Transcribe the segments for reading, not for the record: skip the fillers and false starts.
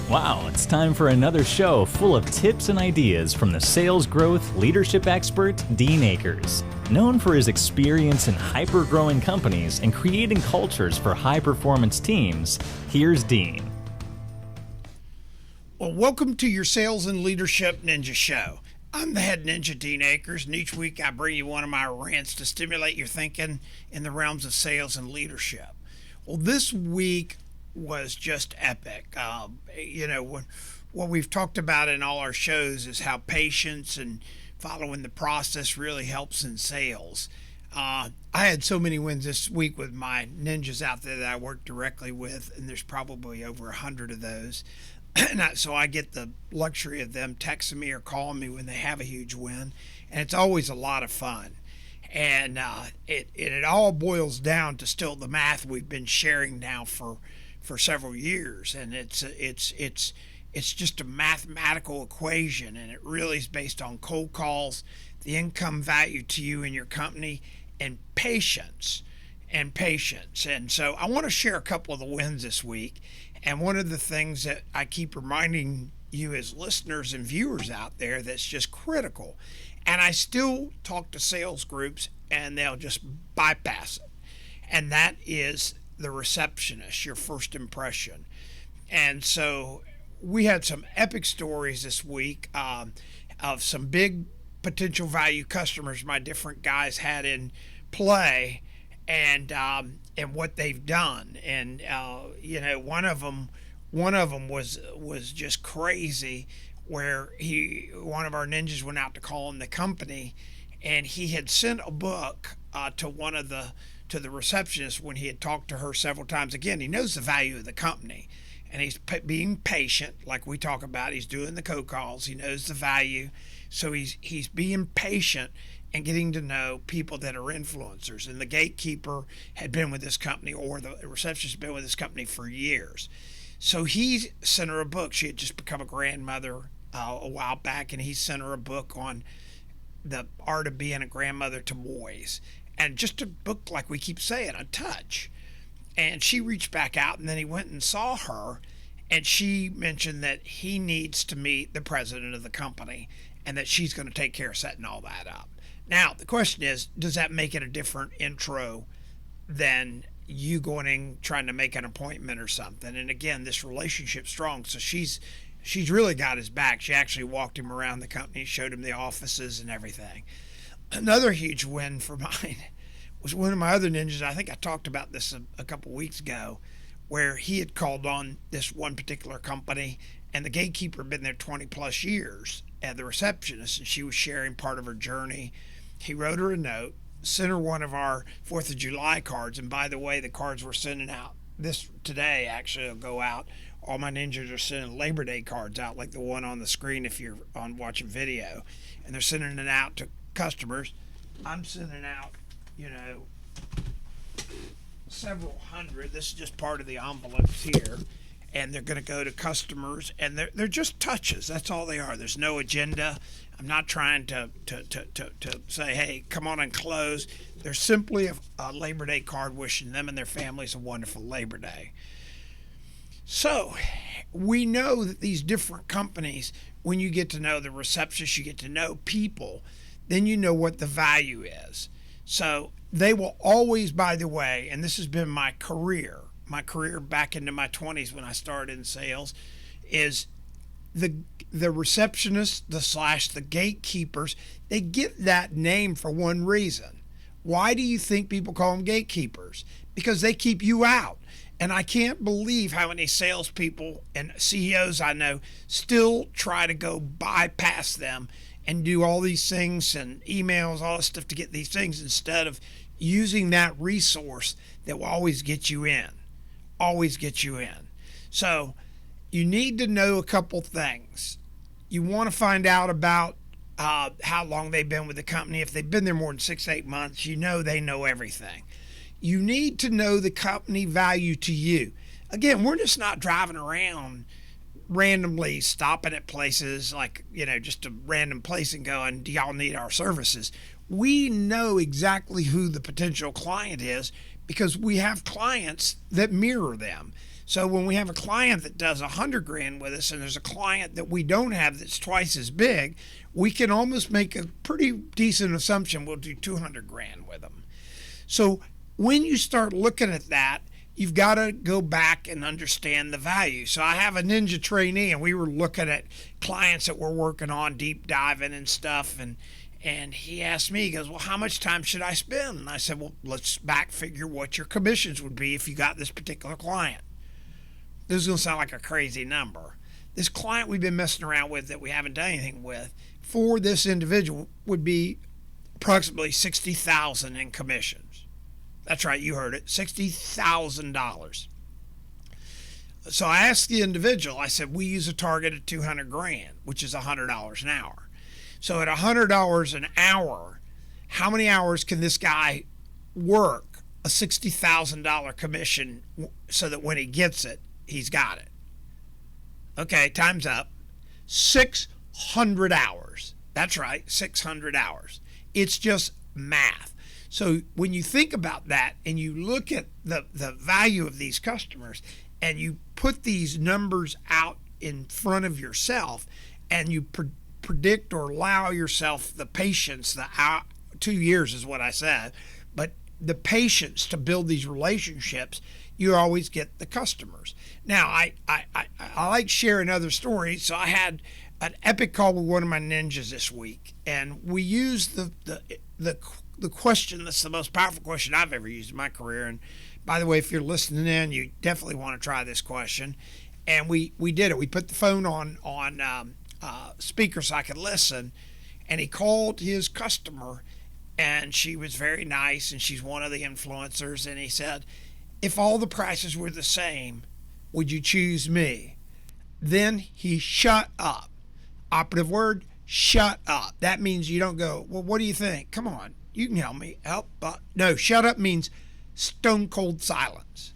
Wow, it's time for another show full of tips and ideas from the sales growth leadership expert, Dean Akers. Known for his experience in hyper-growing companies and creating cultures for high-performance teams, here's Dean. Well, welcome to your Sales and Leadership Ninja Show. I'm the head ninja, Dean Akers, and each week I bring you one of my rants to stimulate your thinking in the realms of sales and leadership. Well, this week was just epic. What we've talked about in all our shows is how patience and following the process really helps in sales. I had so many wins this week with my ninjas out there that I work directly with, and there's probably over 100 of those. So I get the luxury of them texting me or calling me when they have a huge win, and it's always a lot of fun. And it all boils down to still the math we've been sharing now for several years, and it's just a mathematical equation, and it really is based on cold calls, the income value to you and your company, and patience. And so I want to share a couple of the wins this week. And one of the things that I keep reminding you as listeners and viewers out there that's just critical, and I still talk to sales groups and they'll just bypass it, and that is the receptionist, your first impression. And so we had some epic stories this week of some big potential value customers my different guys had in play, and what they've done. And one of them was just crazy, where one of our ninjas went out to call in the company, and he had sent a book to the receptionist when he had talked to her several times. Again, he knows the value of the company, and he's being patient, like we talk about. He's doing the cold calls. He knows the value, so he's being patient and getting to know people that are influencers. And the gatekeeper had been with this company, or the receptionist had been with this company for years. So he sent her a book. She had just become a grandmother a while back, and he sent her a book on the art of being a grandmother to boys. And just a book, like we keep saying, a touch. And she reached back out, and then he went and saw her, and she mentioned that he needs to meet the president of the company, and that she's going to take care of setting all that up. Now, the question is, does that make it a different intro than you going in trying to make an appointment or something? And again, this relationship's strong, so she's really got his back. She actually walked him around the company, showed him the offices and everything. Another huge win for mine was one of my other ninjas. I think I talked about this a couple weeks ago, where he had called on this one particular company, and the gatekeeper had been there 20 plus years at the receptionist, and she was sharing part of her journey. He wrote her a note, sent her one of our 4th of July cards. And by the way, the cards we're sending out today actually will go out. All my ninjas are sending Labor Day cards out, like the one on the screen if you're on watching video. And they're sending it out to customers. I'm sending out, several hundred. This is just part of the envelopes here. And they're going to go to customers, and they're just touches. That's all they are. There's no agenda. I'm not trying to say, hey, come on and close. They're simply a Labor Day card wishing them and their families a wonderful Labor Day. So we know that these different companies, when you get to know the receptionist, you get to know people, then you know what the value is. So they will always, by the way, and this has been my career back into my 20s when I started in sales, is the receptionists, the gatekeepers, they get that name for one reason. Why do you think people call them gatekeepers? Because they keep you out. And I can't believe how many salespeople and CEOs I know still try to go bypass them and do all these things and emails, all this stuff to get these things, instead of using that resource that will always get you in. So you need to know a couple things. You want to find out about how long they've been with the company. If they've been there more than 6 to 8 months, they know everything. You need to know the company value to you. Again, we're just not driving around randomly stopping at places like, just a random place and going, do y'all need our services? We know exactly who the potential client is because we have clients that mirror them. So when we have a client that does 100 grand with us and there's a client that we don't have that's twice as big, we can almost make a pretty decent assumption we'll do 200 grand with them. So when you start looking at that, you've got to go back and understand the value. So I have a ninja trainee, and we were looking at clients that we're working on, deep diving and stuff, and he asked me, he goes, well, how much time should I spend? And I said, well, let's back figure what your commissions would be if you got this particular client. This is going to sound like a crazy number. This client we've been messing around with that we haven't done anything with, for this individual would be approximately $60,000 in commissions. That's right, you heard it, $60,000. So I asked the individual, I said, we use a target of 200 grand, which is $100 an hour. So at $100 an hour, how many hours can this guy work a $60,000 commission so that when he gets it, he's got it? Okay, time's up. 600 hours. That's right, 600 hours. It's just math. So when you think about that and you look at the value of these customers and you put these numbers out in front of yourself and you predict or allow yourself the patience, 2 years is what I said, but the patience to build these relationships, you always get the customers. Now, I like sharing other stories. So I had an epic call with one of my ninjas this week, and we used the question that's the most powerful question I've ever used in my career. And by the way, if you're listening in, you definitely want to try this question. And we did it. We put the phone on speaker so I could listen, and he called his customer, and she was very nice, and she's one of the influencers, and he said, if all the prices were the same, would you choose me? Then he shut up. Operative word, shut up. That means you don't go, well, what do you think? Come on, you can help me. No, shut up means stone cold silence.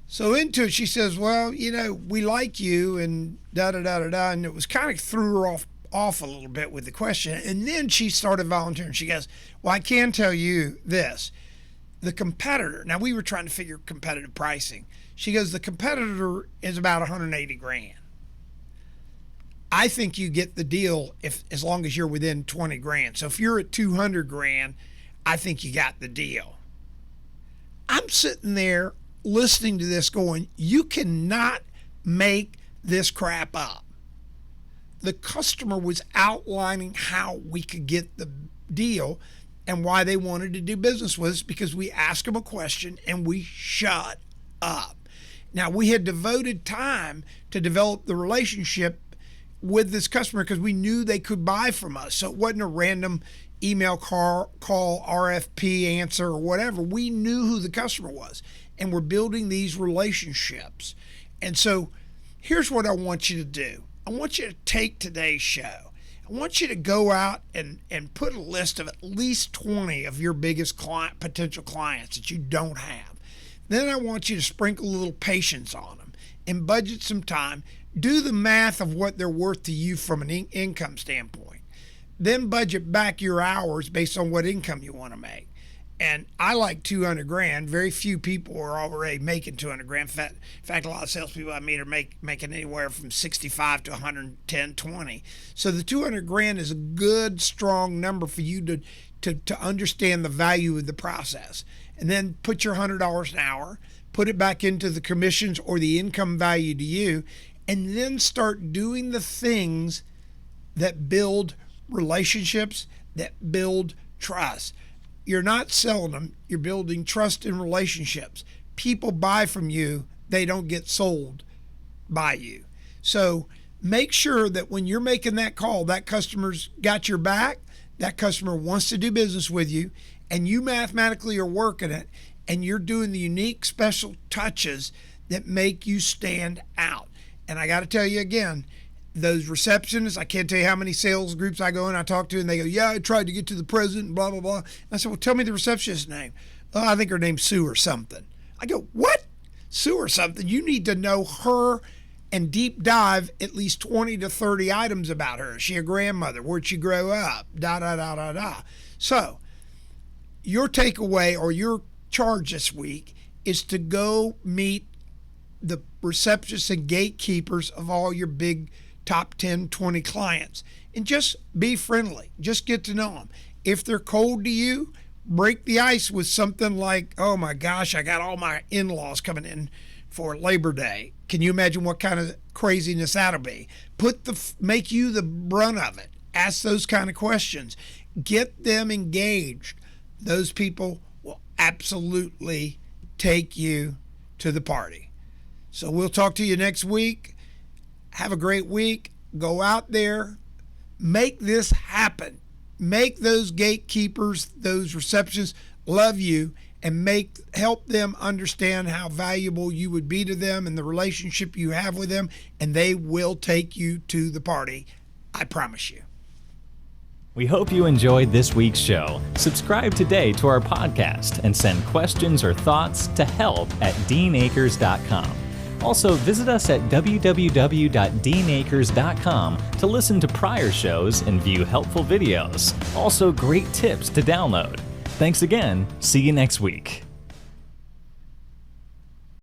So into it, she says, well, we like you and da-da-da-da-da. And it was kind of threw her off a little bit with the question. And then she started volunteering. She goes, well, I can tell you this. The competitor, now we were trying to figure competitive pricing. She goes, the competitor is about 180 grand. I think you get the deal as long as you're within 20 grand. So if you're at 200 grand, I think you got the deal. I'm sitting there listening to this going, you cannot make this crap up. The customer was outlining how we could get the deal and why they wanted to do business with us, because we asked them a question and we shut up. Now, we had devoted time to develop the relationship with this customer because we knew they could buy from us. So it wasn't a random email call, RFP answer or whatever. We knew who the customer was, and we're building these relationships. And so here's what I want you to do. I want you to take today's show. I want you to go out and put a list of at least 20 of your biggest potential clients that you don't have. Then I want you to sprinkle a little patience on them and budget some time. Do the math of what they're worth to you from an income standpoint. Then budget back your hours based on what income you want to make. And I like 200 grand. Very few people are already making 200 grand. In fact, a lot of salespeople I meet are making anywhere from 65 to 110, 20. So the 200 grand is a good, strong number for you to understand the value of the process. And then put your $100 an hour, put it back into the commissions or the income value to you, and then start doing the things that build relationships, that build trust. You're not selling them, you're building trust in relationships. People buy from you, they don't get sold by you. So make sure that when you're making that call, that customer's got your back, that customer wants to do business with you, and you mathematically are working it, and you're doing the unique special touches that make you stand out. And I got to tell you again, those receptionists, I can't tell you how many sales groups I go and I talk to, and they go, yeah, I tried to get to the president, blah, blah, blah. And I said, well, tell me the receptionist's name. Oh, I think her name's Sue or something. I go, what? Sue or something? You need to know her and deep dive at least 20 to 30 items about her. Is she a grandmother? Where'd she grow up? Da, da, da, da, da. So your takeaway or your charge this week is to go meet the receptionists and gatekeepers of all your big top 10, 20 clients. And just be friendly. Just get to know them. If they're cold to you, break the ice with something like, oh my gosh, I got all my in-laws coming in for Labor Day. Can you imagine what kind of craziness that'll be? Make you the brunt of it. Ask those kind of questions. Get them engaged. Those people will absolutely take you to the party. So we'll talk to you next week. Have a great week. Go out there. Make this happen. Make those gatekeepers, those receptionists love you, and help them understand how valuable you would be to them and the relationship you have with them, and they will take you to the party. I promise you. We hope you enjoyed this week's show. Subscribe today to our podcast and send questions or thoughts to help@deanacres.com. Also, visit us at www.deanacres.com to listen to prior shows and view helpful videos. Also, great tips to download. Thanks again. See you next week.